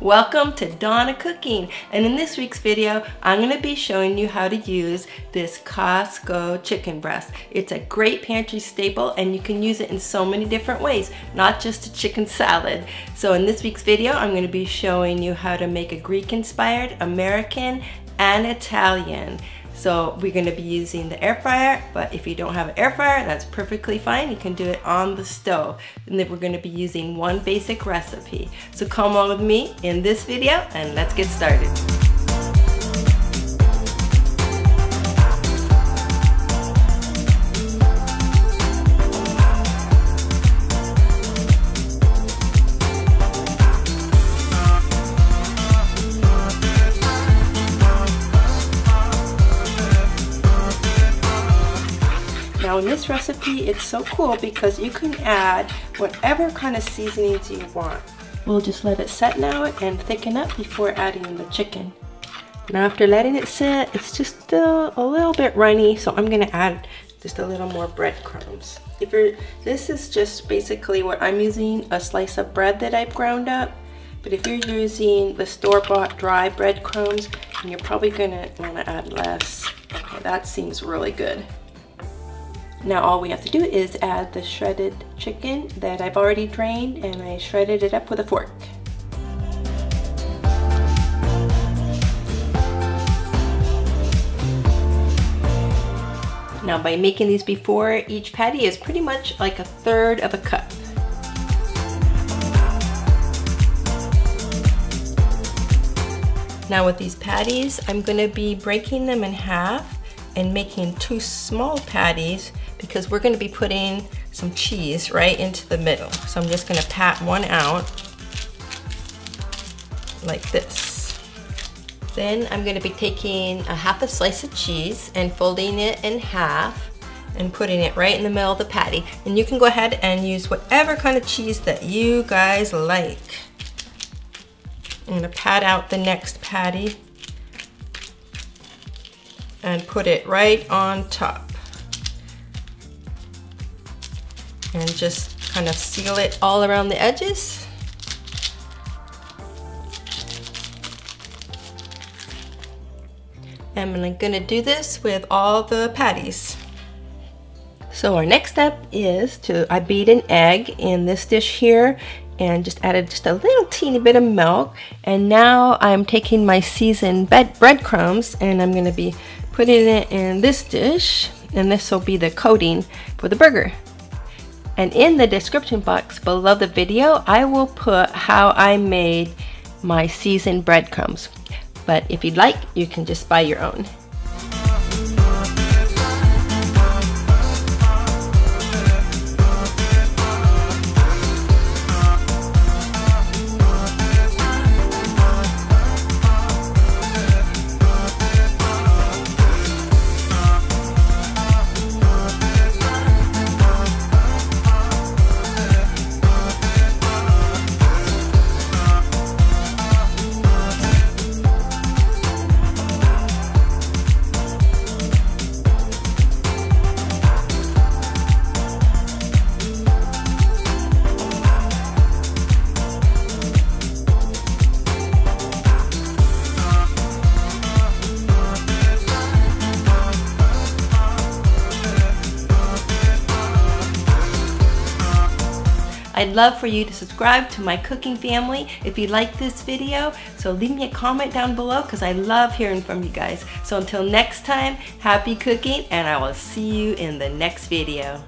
Welcome to Dawn of Cooking, and in this week's video I'm going to be showing you how to use this Costco chicken breast. It's a great pantry staple and you can use it in so many different ways, not just a chicken salad. So in this week's video I'm going to be showing you how to make a Greek-inspired, American, and Italian. So we're going to be using the air fryer, but if you don't have an air fryer, that's perfectly fine. You can do it on the stove. And then we're going to be using one basic recipe. So come on with me in this video and let's get started. Now in this recipe, it's so cool because you can add whatever kind of seasonings you want. We'll just let it set now and thicken up before adding the chicken. Now after letting it sit, it's just still a little bit runny, so I'm gonna add just a little more breadcrumbs. This is just basically what I'm using, a slice of bread that I've ground up. But if you're using the store-bought dry breadcrumbs, then you're probably gonna wanna add less. Okay, that seems really good. Now all we have to do is add the shredded chicken that I've already drained, and I shredded it up with a fork. Now by making these before, each patty is pretty much like a third of a cup. Now with these patties, I'm going to be breaking them in half and making two small patties because we're going to be putting some cheese right into the middle. So I'm just going to pat one out like this. Then I'm going to be taking a half a slice of cheese and folding it in half and putting it right in the middle of the patty. And you can go ahead and use whatever kind of cheese that you guys like. I'm going to pat out the next patty and put it right on top. And just kind of seal it all around the edges. And I'm gonna do this with all the patties. So our next step is I beat an egg in this dish here and just added just a little teeny bit of milk. And now I'm taking my seasoned breadcrumbs and I'm gonna be putting it in this dish, and this will be the coating for the burger. And in the description box below the video, I will put how I made my seasoned breadcrumbs. But if you'd like, you can just buy your own. I'd love for you to subscribe to my cooking family if you like this video. So leave me a comment down below because I love hearing from you guys. So until next time, happy cooking, and I will see you in the next video.